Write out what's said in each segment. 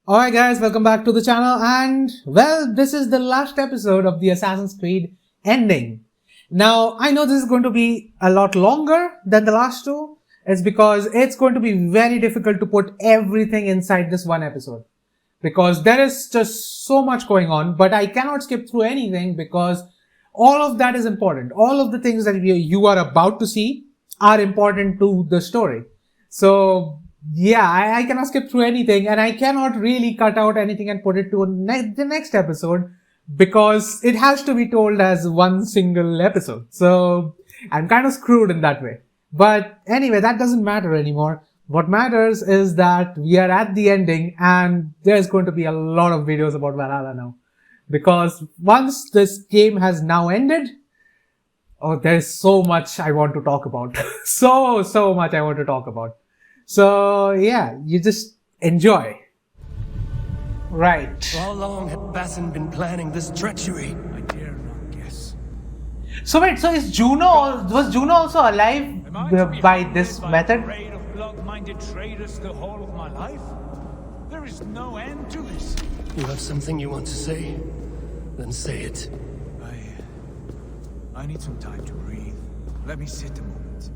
Alright guys, welcome back to the channel and well, this is the last episode of the Assassin's Creed ending. Now, I know this is going to be a lot longer than the last two. It's because it's going to be very difficult to put everything inside this one episode. Because there is just so much going on, but I cannot skip through anything because all of that is important. All of the things that you are about to see are important to the story. So, yeah, I cannot skip through anything and I cannot really cut out anything and put it to the next episode because it has to be told as one single episode. So, I'm kind of screwed in that way. But anyway, that doesn't matter anymore. What matters is that we are at the ending and there's going to be a lot of videos about Valhalla now. Because once this game has now ended, oh, there's so much I want to talk about. so much I want to talk about. So, yeah, you just enjoy. Right. For how long had Basin been planning this treachery? I dare not guess. So wait, was Juno also alive Am I to be by humbled this by a method? parade of blood-minded traitors the whole of my life? There is no end to this. You have something you want to say? Then say it. I need some time to breathe. Let me sit a moment.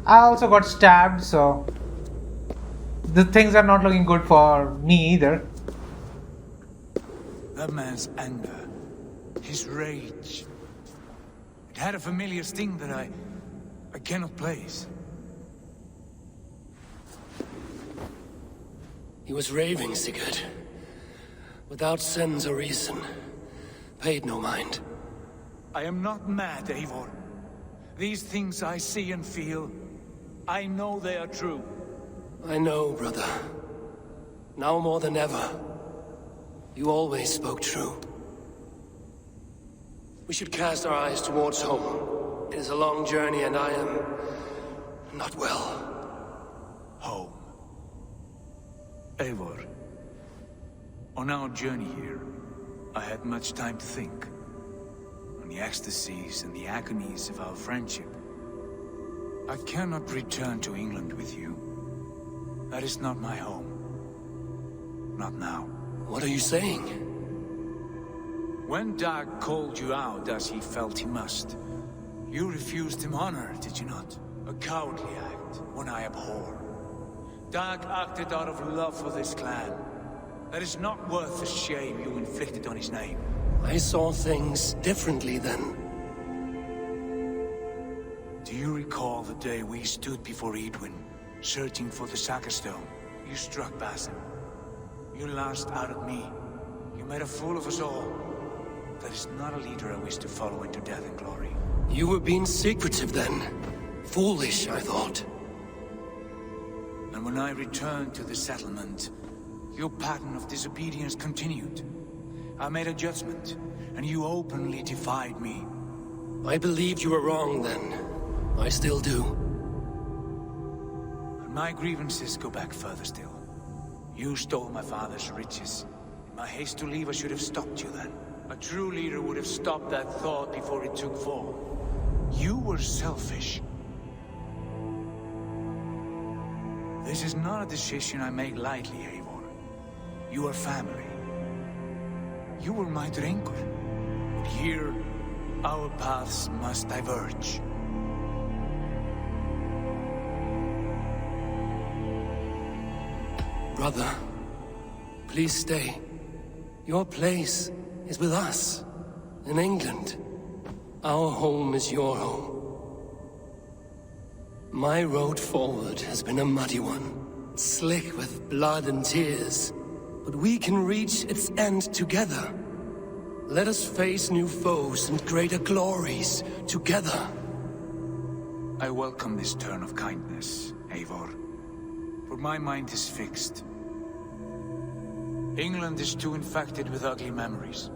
I also got stabbed, so the things are not looking good for me either. That man's anger, his rage, it had a familiar sting that I cannot place. He was raving, Sigurd. Without sense or reason. Paid no mind. I am not mad, Eivor. These things I see and feel, I know they are true. I know, brother. Now more than ever. You always spoke true. We should cast our eyes towards home. It is a long journey and I am not well. Home. Eivor. On our journey here, I had much time to think. On the ecstasies and the agonies of our friendship. I cannot return to England with you. That is not my home. Not now. What are you saying? When Dag called you out as he felt he must, you refused him honor, did you not? A cowardly act, one I abhor. Dag acted out of love for this clan. That is not worth the shame you inflicted on his name. I saw things differently then. Do you recall the day we stood before Edwin, searching for the Saga Stone? You struck Basim. You lashed out at me. You made a fool of us all. That is not a leader I wish to follow into death and glory. You were being secretive then. Foolish, I thought. And when I returned to the settlement, your pattern of disobedience continued. I made a judgment, and you openly defied me. I believed you were wrong then. I still do. And my grievances go back further still. You stole my father's riches. In my haste to leave, I should have stopped you then. A true leader would have stopped that thought before it took form. You were selfish. This is not a decision I make lightly, Eivor. You are family. You were my drinker. But here, our paths must diverge. Brother, please stay. Your place is with us, in England. Our home is your home. My road forward has been a muddy one, slick with blood and tears. But we can reach its end together. Let us face new foes and greater glories together. I welcome this turn of kindness, Eivor. For my mind is fixed. England is too infected with ugly memories.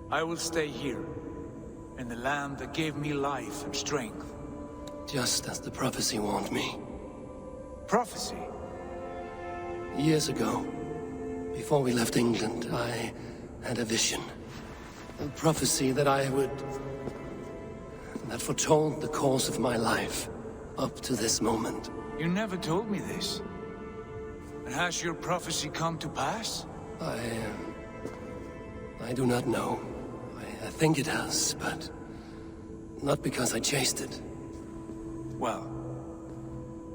I will stay here, in the land that gave me life and strength. Just as the prophecy warned me. Prophecy? Years ago, before we left England, I had a vision. A prophecy that that foretold the course of my life, up to this moment. You never told me this. And has your prophecy come to pass? I do not know. I think it has, but not because I chased it. Well,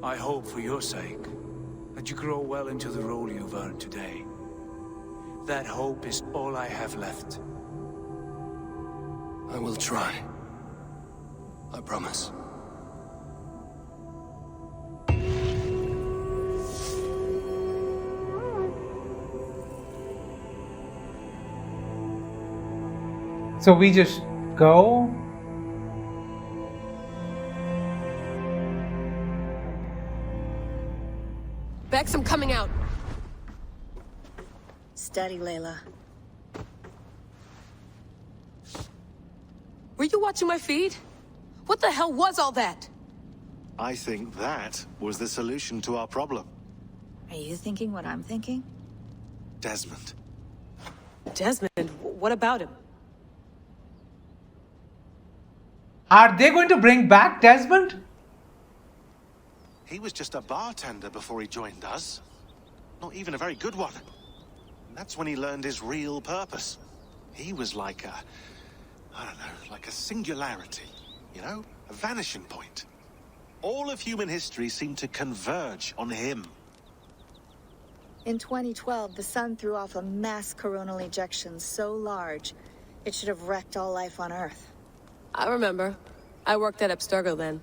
I hope for your sake that you grow well into the role you've earned today. That hope is all I have left. I will try. I promise. So we just go? Bex, I'm coming out. Steady, Layla. Were you watching my feed? What the hell was all that? I think that was the solution to our problem. Are you thinking what I'm thinking? Desmond. Desmond, what about him? Are they going to bring back Desmond? He was just a bartender before he joined us. Not even a very good one. And that's when he learned his real purpose. He was like a... I don't know, like a singularity. You know? A vanishing point. All of human history seemed to converge on him. In 2012, the sun threw off a mass coronal ejection so large, it should have wrecked all life on Earth. I remember. I worked at Abstergo then.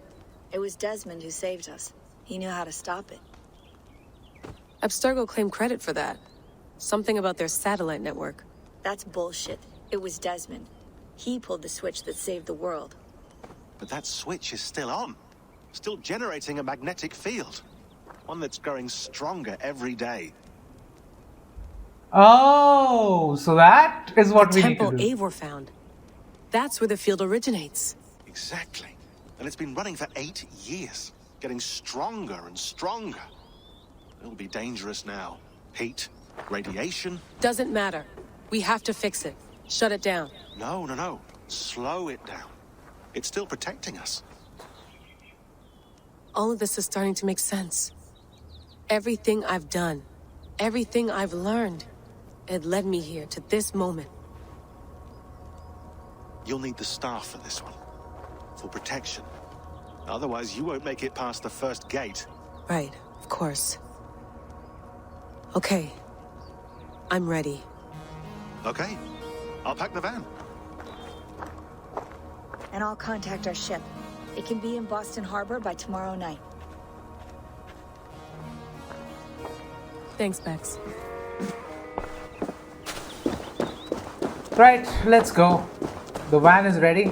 It was Desmond who saved us. He knew how to stop it. Abstergo claimed credit for that. Something about their satellite network. That's bullshit. It was Desmond. He pulled the switch that saved the world. But that switch is still on. Still generating a magnetic field. One that's growing stronger every day. Oh, so that is what we need to Tempo do. Eivor found. That's where the field originates. Exactly. And it's been running for 8 years. Getting stronger and stronger. It'll be dangerous now. Heat, radiation. Doesn't matter. We have to fix it. Shut it down. No. Slow it down. It's still protecting us. All of this is starting to make sense. Everything I've done, everything I've learned, it led me here to this moment. You'll need the staff for this one. For protection. Otherwise, you won't make it past the first gate. Right, of course. Okay. I'm ready. Okay. I'll pack the van. And I'll contact our ship. It can be in Boston Harbor by tomorrow night. Thanks, Bex. Right, let's go. The van is ready.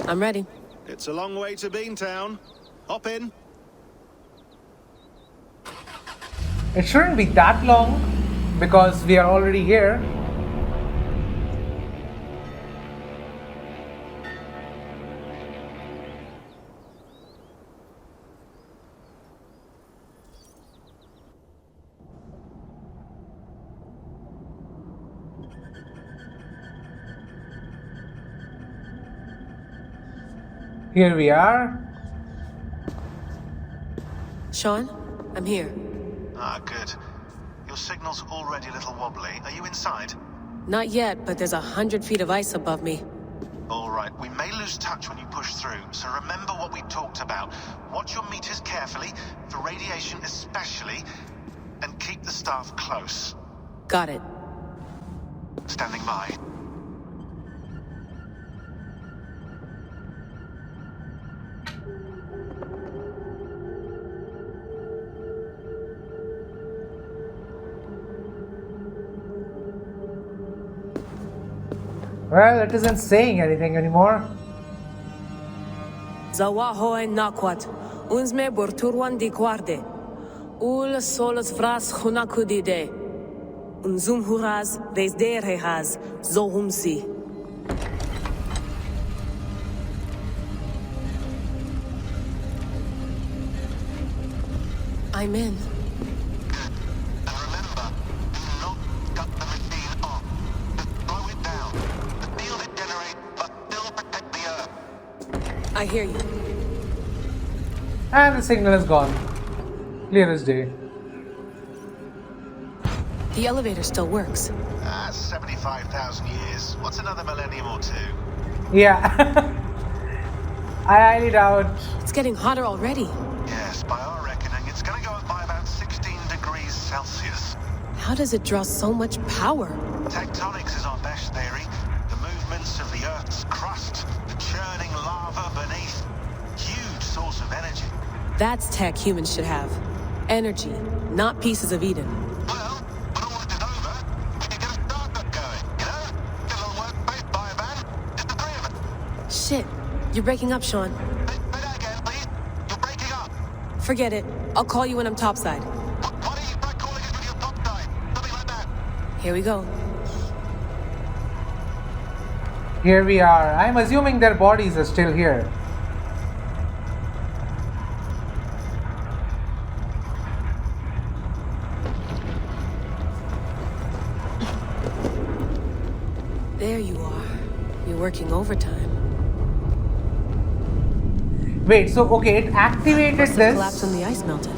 I'm ready. It's a long way to Beantown. Hop in. It shouldn't be that long because we are already here. Here we are. Sean, I'm here. Ah, good. Your signal's already a little wobbly. Are you inside? Not yet, but there's 100 feet of ice above me. All right. We may lose touch when you push through, so remember what we talked about. Watch your meters carefully, for radiation especially, and keep the staff close. Got it. Standing by. Well, it isn't saying anything anymore. Zawaho en nakwat. Unzme borturwan di guarde. Ul solos vras hunakudide. Unzum huraz desderehaz zohumsi. I'm in. And remember, do not cut the machine off. Just slow it down. The field it generates must still protect the Earth. I hear you. And the signal is gone. Clear as day. The elevator still works. 75,000 years. What's another millennium or two? Yeah. I highly doubt. It's getting hotter already. Yes, by our reckoning, it's going to go up by about 16 degrees Celsius. How does it draw so much power? Tectonics is our best theory. The movements of the Earth's crust, the churning lava beneath. Huge source of energy. That's tech humans should have. Energy, not pieces of Eden. Well, when all this is over, we can get a startup going, you know? Get a little workspace, buy a van, just the three of us. Shit, you're breaking up, Sean. Say that again, please. You're breaking up. Forget it. I'll call you when I'm topside. Why don't you try calling us with your top side? Something like that. Here we go. Here we are. I'm assuming their bodies are still here. There you are. You're working overtime. Wait, so okay, it activated Must have collapsed this. when the ice melted.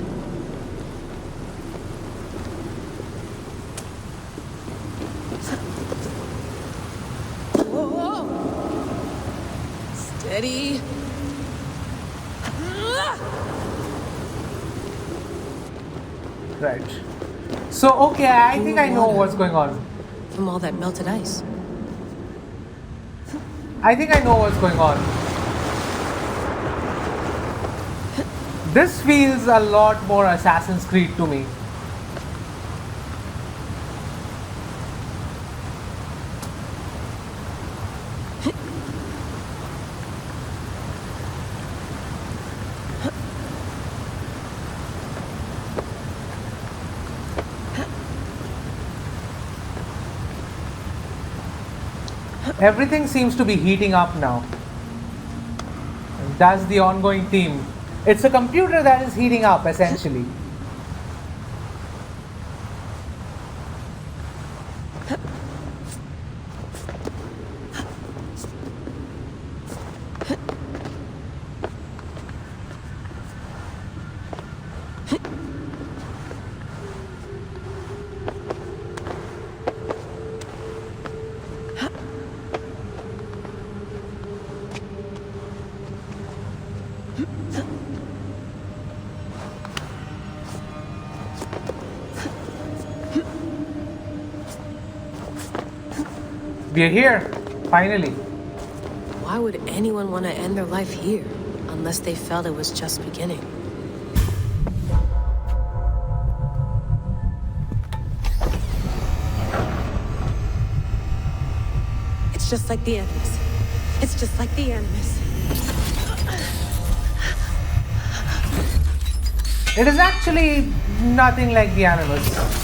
Whoa! Steady. Right. So okay, I think I know what's going on. From all that melted ice. I think I know what's going on. This feels a lot more Assassin's Creed to me. Everything seems to be heating up now. And that's the ongoing theme. It's a computer that is heating up, essentially. We're here, finally. Why would anyone want to end their life here? Unless they felt it was just beginning. It's just like the Animus. It's just like the Animus. It is actually nothing like the Animus.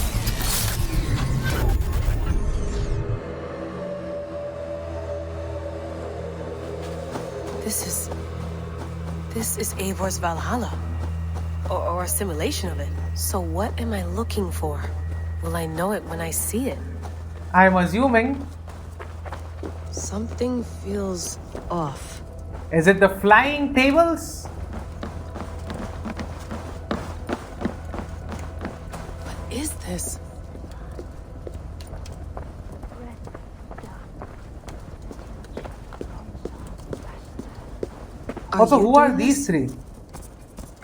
This is Eivor's Valhalla. Or a simulation of it. So what am I looking for? Will I know it when I see it? I'm assuming. Something feels off. Is it the flying tables? What is this? Also, who are doing these this? three?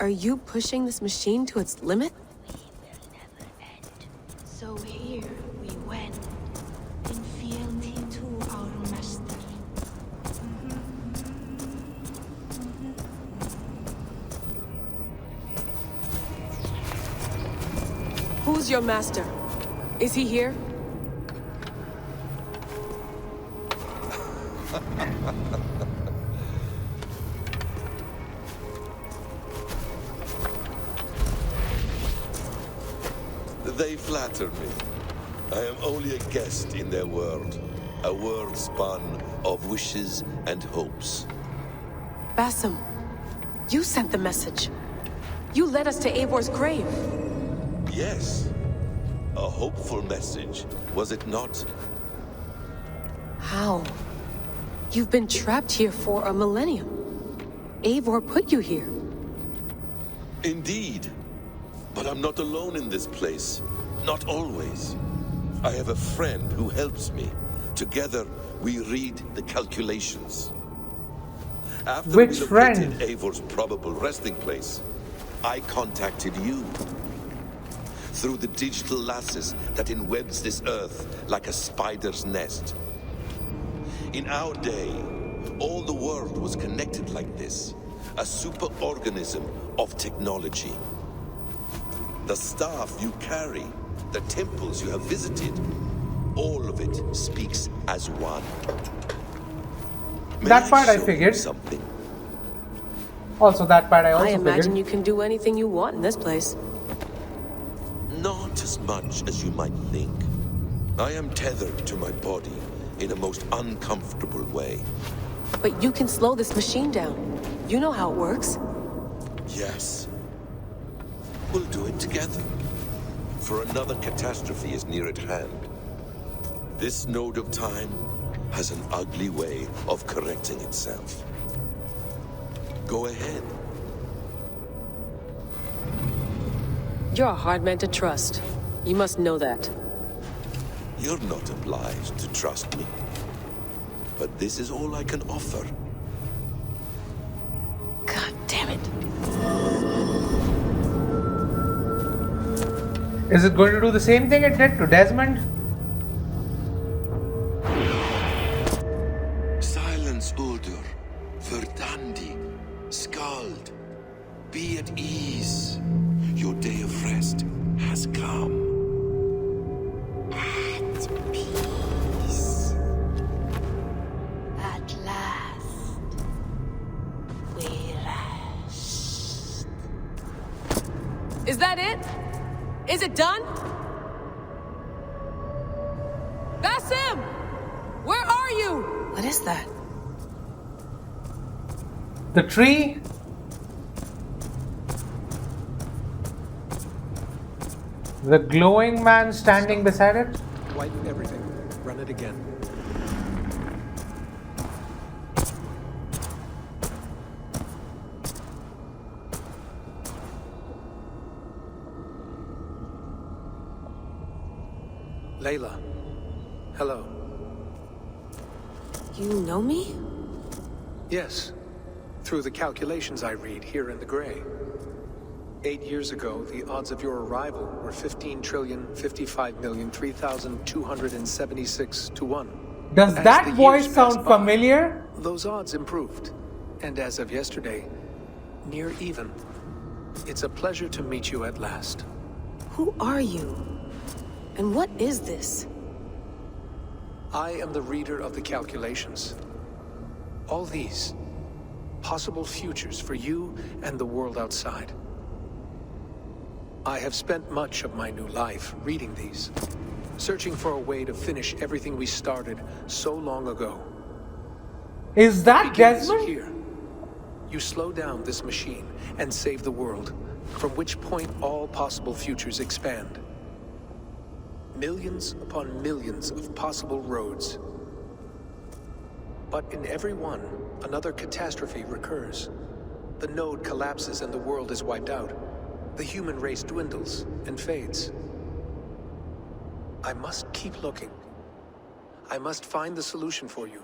Are you pushing this machine to its limit? So here we went, in fealty to our master. Who's your master? Is he here? They flatter me. I am only a guest in their world. A world spun of wishes and hopes. Basim, you sent the message. You led us to Eivor's grave. Yes. A hopeful message, was it not? How? You've been trapped here for a millennium. Eivor put you here. Indeed. But I'm not alone in this place. Not always. I have a friend who helps me. Together, we read the calculations. After Which we friend? located Eivor's probable resting place, I contacted you. Through the digital lasses that enwebs this earth like a spider's nest. In our day, all the world was connected like this. A superorganism of technology. The staff you carry, the temples you have visited, all of it speaks as one. May That part I show you figured. something. Also, that part I also I imagine figured. you can do anything you want in this place. Not as much as you might think. I am tethered to my body in a most uncomfortable way. But you can slow this machine down. You know how it works. Yes. We'll do it together. For another catastrophe is near at hand. This node of time has an ugly way of correcting itself. Go ahead. You're a hard man to trust. You must know that. You're not obliged to trust me. But this is all I can offer. God damn it. Is it going to do the same thing it did to Desmond? Silence, Uldur. Verdandi. Skald. Be at ease. Your day of rest has come. At peace. At last. We rest. Is that it? Is it done? Basim! Where are you? What is that? The tree? The glowing man standing beside it? Wipe everything. Run it again. Layla. Hello. You know me? Yes. Through the calculations I read here in the gray. 8 years ago, the odds of your arrival were 15,055,003,276 to 1. Does As that the voice years sound passed by, familiar? Those odds improved. And as of yesterday, near even. It's a pleasure to meet you at last. Who are you? And what is this? I am the reader of the calculations. All these possible futures for you and the world outside. I have spent much of my new life reading these, searching for a way to finish everything we started so long ago. Is that Begins Desmond? here. You slow down this machine and save the world, from which point all possible futures expand. Millions upon millions of possible roads. But in every one, another catastrophe recurs. The node collapses and the world is wiped out. The human race dwindles and fades. I must keep looking. I must find the solution for you.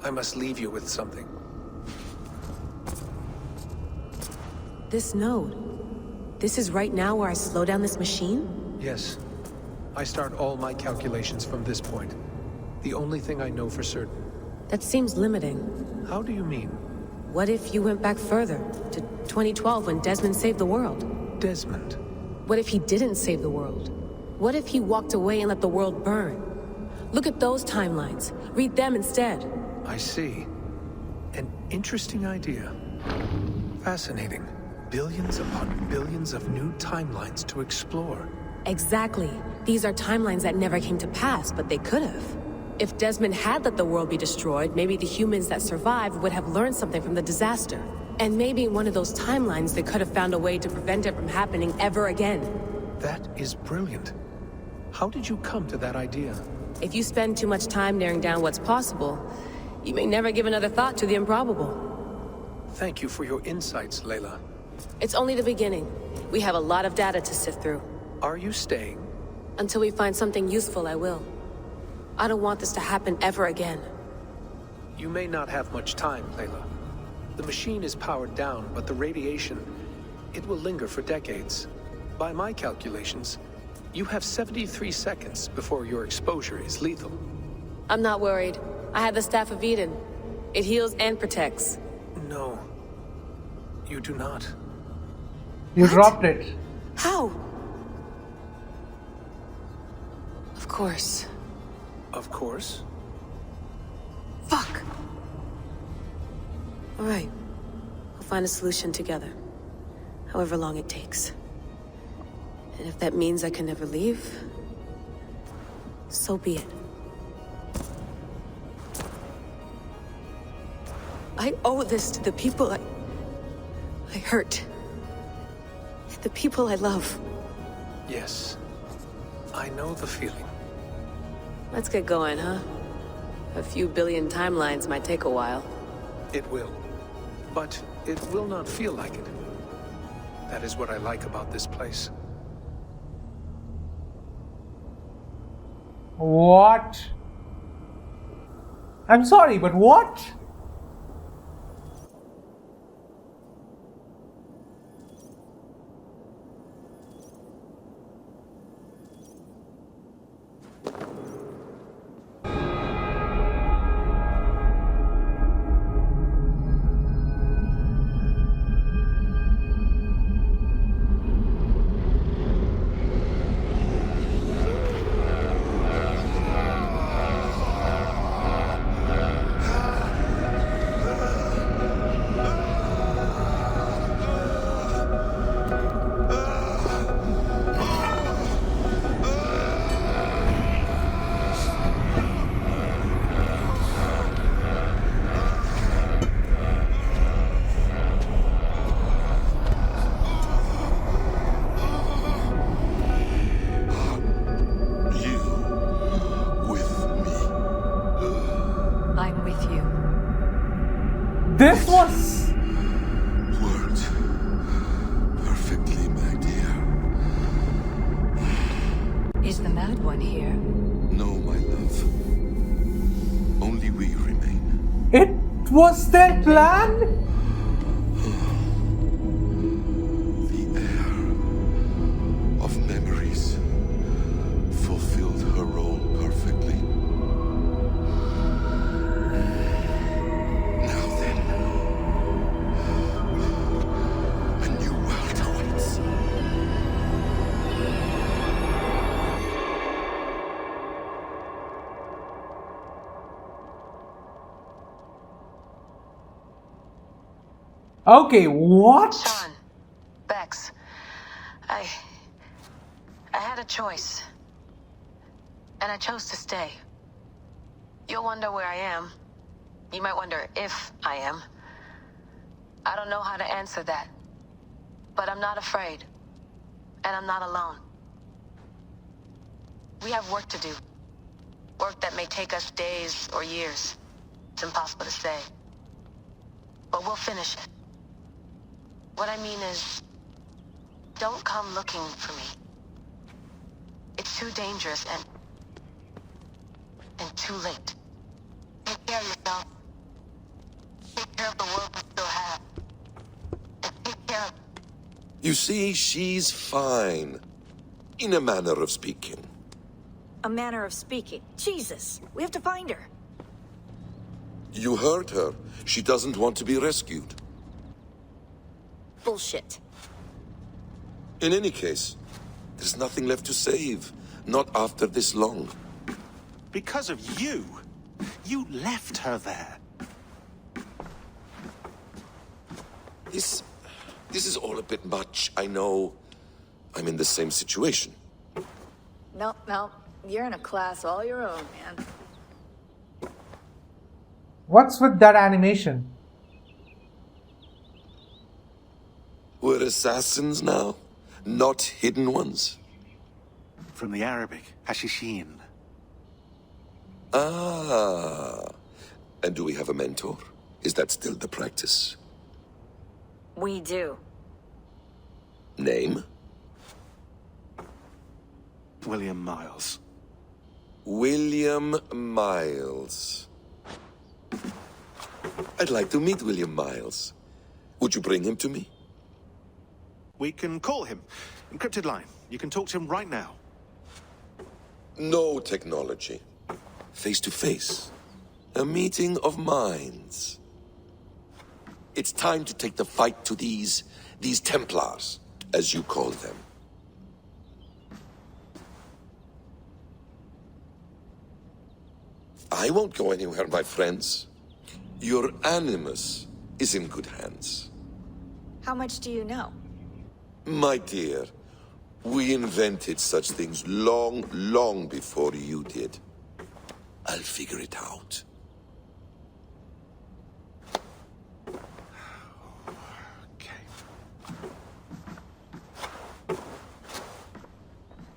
I must leave you with something. This node. This is right now where I slow down this machine? Yes. I start all my calculations from this point. The only thing I know for certain. That seems limiting. How do you mean? What if you went back further, to 2012 when Desmond saved the world? Desmond. What if he didn't save the world? What if he walked away and let the world burn? Look at those timelines. Read them instead. I see. An interesting idea. Fascinating. Billions upon billions of new timelines to explore. Exactly. These are timelines that never came to pass, but they could have. If Desmond had let the world be destroyed, maybe the humans that survived would have learned something from the disaster. And maybe in one of those timelines they could have found a way to prevent it from happening ever again. That is brilliant. How did you come to that idea? If you spend too much time narrowing down what's possible, you may never give another thought to the improbable. Thank you for your insights, Layla. It's only the beginning. We have a lot of data to sift through. Are you staying? Until we find something useful, I will. I don't want this to happen ever again. You may not have much time, Layla. The machine is powered down, but the radiation, it will linger for decades. By my calculations, you have 73 seconds before your exposure is lethal. I'm not worried. I have the Staff of Eden. It heals and protects. No. You do not. You dropped it. How? Of course. Of course. Fuck! Alright. We'll find a solution together. However long it takes. And if that means I can never leave, so be it. I owe this to the people I hurt. The people I love. Yes. I know the feeling. Let's get going, huh? A few billion timelines might take a while. It will. But it will not feel like it. That is what I like about this place. What? I'm sorry, but what? This was... Worked perfectly, my dear. Is the mad one here? No, my love. Only we remain. It was their plan? The air of memories fulfilled her role perfectly. Now then, a new world awaits. Okay, what? Sean, Bex, I had a choice. And I chose to stay. You'll wonder where I am. You might wonder if I am. I don't know how to answer that. But I'm not afraid. And I'm not alone. We have work to do. Work that may take us days or years. It's impossible to say. But we'll finish it. What I mean is, don't come looking for me. It's too dangerous and too late. Take care of yourself. Take care of the world we still have. And take care of... You see, she's fine. In a manner of speaking. A manner of speaking. Jesus, we have to find her. You heard her. She doesn't want to be rescued. Bullshit. In any case, there's nothing left to save. Not after this long. Because of you. You left her there. This is all a bit much, I know. I'm in the same situation. No, you're in a class all your own, man. What's with that animation? We're assassins now, not hidden ones. From the Arabic, Hashishin. Ah. And do we have a mentor? Is that still the practice? We do. Name? William Miles. William Miles. I'd like to meet William Miles. Would you bring him to me? We can call him. Encrypted line. You can talk to him right now. No technology. Face to face. A meeting of minds. It's time to take the fight to these Templars, as you call them. I won't go anywhere, my friends. Your animus is in good hands. How much do you know? My dear, we invented such things long, long before you did. I'll figure it out.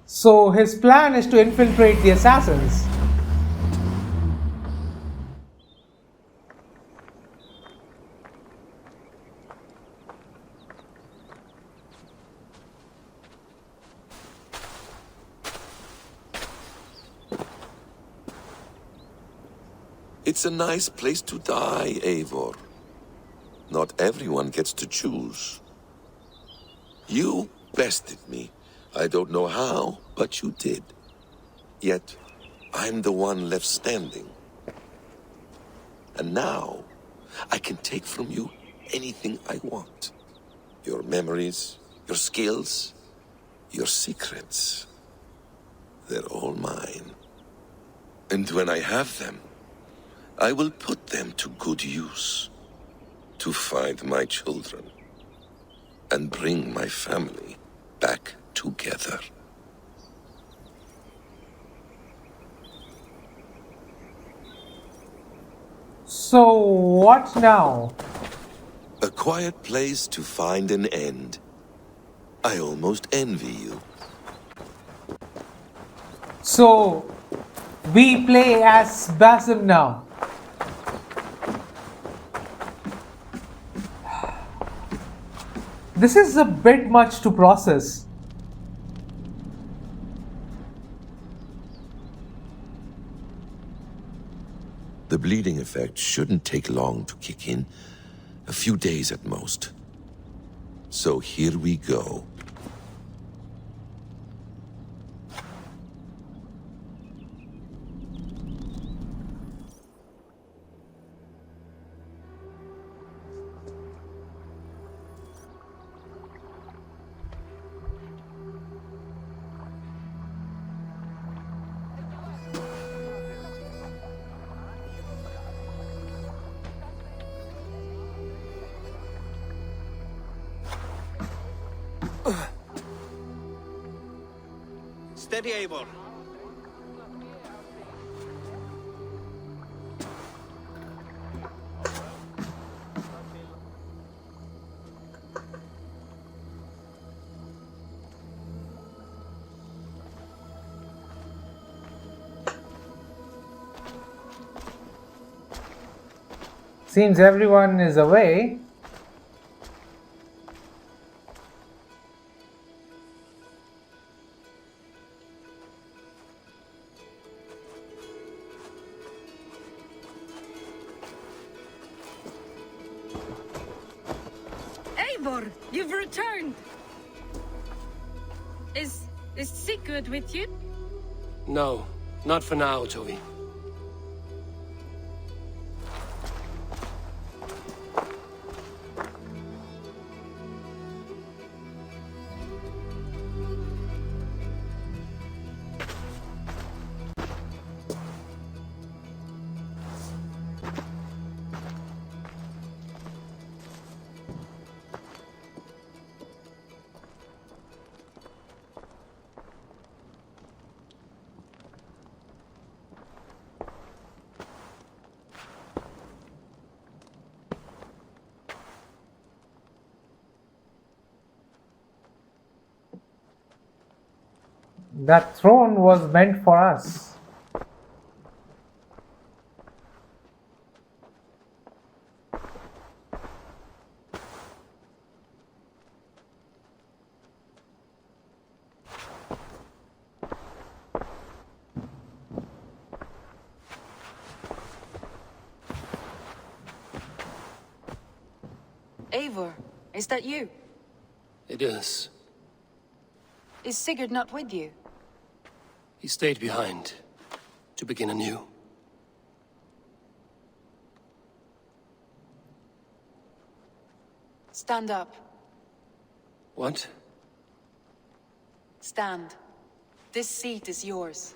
So his plan is to infiltrate the assassins. It's a nice place to die, Eivor. Not everyone gets to choose. You bested me. I don't know how, but you did. Yet, I'm the one left standing. And now, I can take from you anything I want. Your memories, your skills, your secrets. They're all mine. And when I have them, I will put them to good use. To find my children. And bring my family back together. So what now? A quiet place to find an end. I almost envy you. So we play as Basim now. This is a bit much to process. The bleeding effect shouldn't take long to kick in. A few days at most. So here we go. Steady, Eivor. Seems everyone is away. Eivor, you've returned. Is Sigurd with you? No, not for now, Toby. That throne was meant for us. Eivor, is that you? It is. Is Sigurd not with you? He stayed behind to begin anew. Stand up. What? Stand. This seat is yours.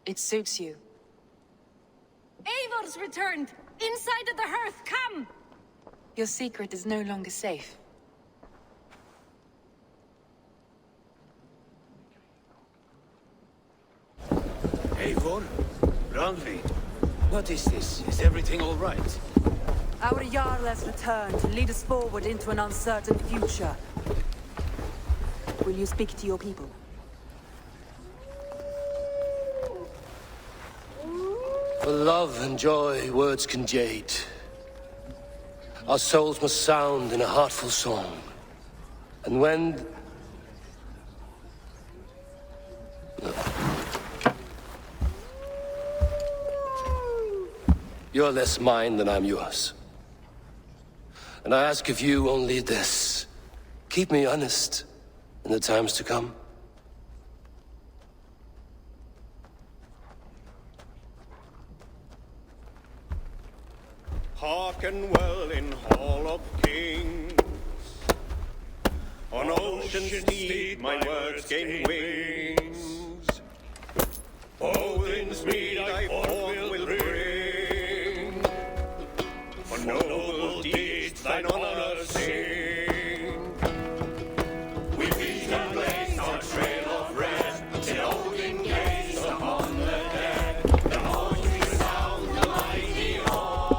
It suits you. Eivor's returned! Inside of the hearth, come! Your secret is no longer safe. Eivor? Randvi? What is this? Is everything all right? Our Jarl has returned to lead us forward into an uncertain future. Will you speak to your people? For love and joy, words can jade. Our souls must sound in a heartful song. And when... You're less mine than I'm yours. And I ask of you only this. Keep me honest in the times to come. Hearken well in Hall of Kings. On ocean's steed my words gain wings. Odin's mead I forth will bring. For noble deeds thine honor sing. We beat and blaze our trail of red, till Odin gaze upon the dead. The horns resound the mighty hall.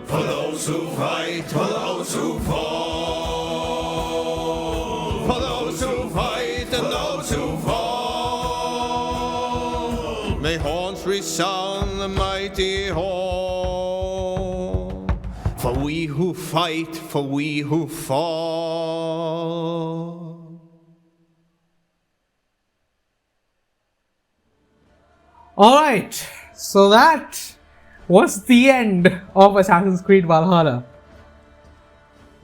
For those who fight, for those who fall. For those who fight and those who fall. May horns resound the mighty hall. For we who fight, for we who fall. Alright, so that was the end of Assassin's Creed Valhalla.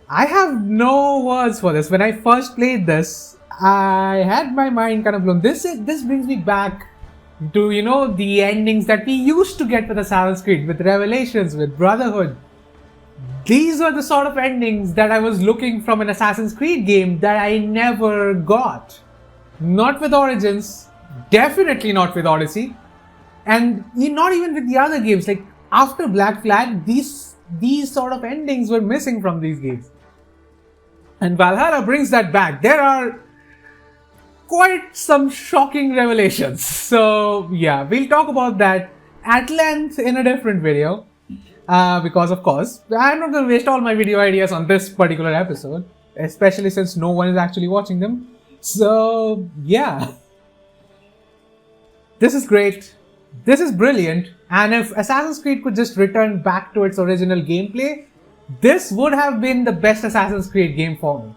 I have no words for this. When I first played this, I had my mind kind of blown. This brings me back to, you know, the endings that we used to get with Assassin's Creed, with Revelations, with Brotherhood. These are the sort of endings that I was looking from an Assassin's Creed game that I never got. Not with Origins, definitely not with Odyssey, and not even with the other games. Like after Black Flag, these sort of endings were missing from these games. And Valhalla brings that back. There are quite some shocking revelations. So yeah, we'll talk about that at length in a different video. Because of course, I'm not going to waste all my video ideas on this particular episode, especially since no one is actually watching them. So yeah, this is great. This is brilliant. And if Assassin's Creed could just return back to its original gameplay, this would have been the best Assassin's Creed game for me.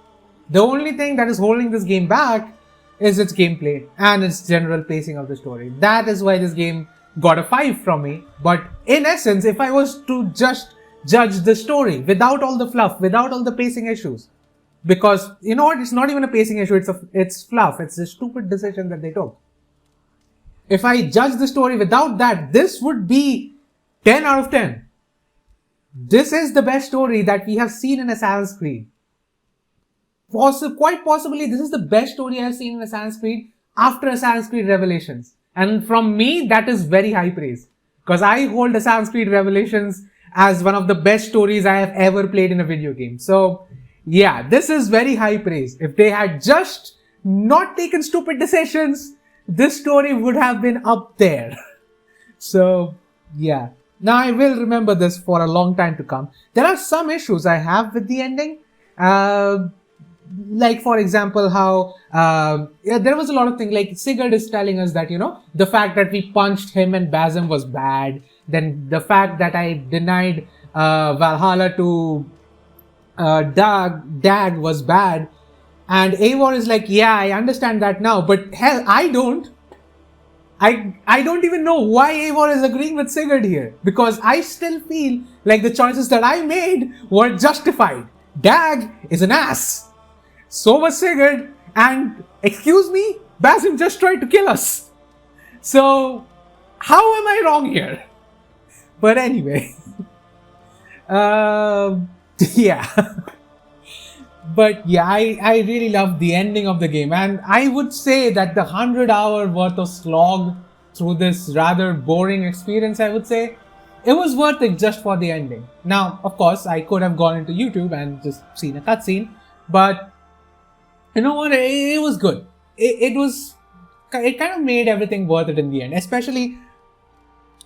The only thing that is holding this game back is its gameplay and its general pacing of the story. That is why this game got a 5 from me. But in essence, if I was to just judge the story without all the fluff, without all the pacing issues, because you know what, it's not even a pacing issue, it's fluff, it's a stupid decision that they took. If I judge the story without that, this would be 10 out of 10. This is the best story that we have seen in Assassin's Creed. Quite possibly, this is the best story I have seen in Assassin's Creed after Assassin's Creed Revelations. And from me, that is very high praise. Because I hold Assassin's Creed Revelations as one of the best stories I have ever played in a video game. So, yeah, this is very high praise. If they had just not taken stupid decisions, this story would have been up there. So, yeah. Now, I will remember this for a long time to come. There are some issues I have with the ending. Like, for example, how there was a lot of things, like Sigurd is telling us that, you know, the fact that we punched him and Basim was bad. Then the fact that I denied Valhalla to Dag was bad. And Eivor is like, yeah, I understand that now, but hell, I don't. I don't even know why Eivor is agreeing with Sigurd here, because I still feel like the choices that I made were justified. Dag is an ass. So was Sigurd, and excuse me, Basim just tried to kill us. So, how am I wrong here? But anyway, yeah. But yeah, I really loved the ending of the game, and I would say that the 100-hour worth of slog through this rather boring experience, I would say, it was worth it just for the ending. Now, of course, I could have gone into YouTube and just seen a cutscene, but you know what, it was good. It kind of made everything worth it in the end, especially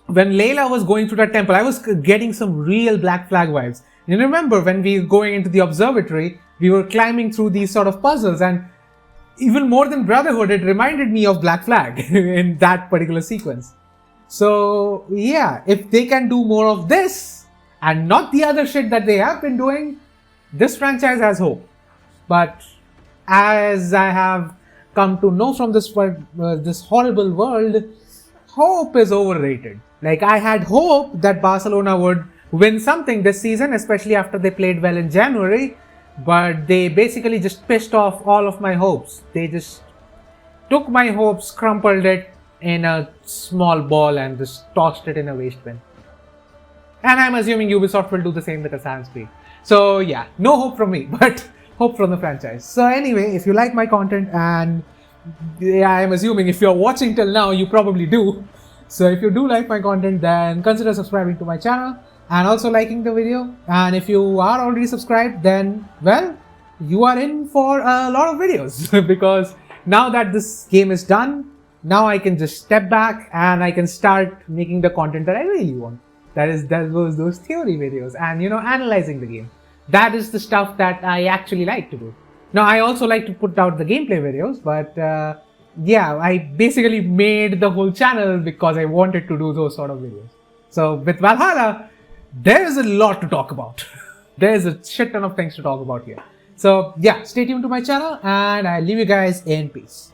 when Layla was going through that temple. I was getting some real Black Flag vibes. You remember when we were going into the observatory, we were climbing through these sort of puzzles, and even more than Brotherhood, it reminded me of Black Flag in that particular sequence. So yeah, if they can do more of this and not the other shit that they have been doing, this franchise has hope. But as I have come to know from this horrible world, hope is overrated. Like, I had hope that Barcelona would win something this season, especially after they played well in January, but they basically just pissed off all of my hopes. They just took my hopes, crumpled it in a small ball, and just tossed it in a waste bin. And I'm assuming Ubisoft will do the same with Assassin's Creed. So yeah, no hope from me, but hope from the franchise. So anyway, if you like my content, and yeah, I'm assuming if you're watching till now, you probably do. So if you do like my content, then consider subscribing to my channel and also liking the video. And if you are already subscribed, then, well, you are in for a lot of videos because now that this game is done, now I can just step back and I can start making the content that I really want. That was those theory videos and, you know, analyzing the game. That is the stuff that I actually like to do. Now, I also like to put out the gameplay videos, but yeah, I basically made the whole channel because I wanted to do those sort of videos. So with Valhalla, there's a lot to talk about. There's a shit ton of things to talk about here. So yeah, stay tuned to my channel and I'll leave you guys in peace.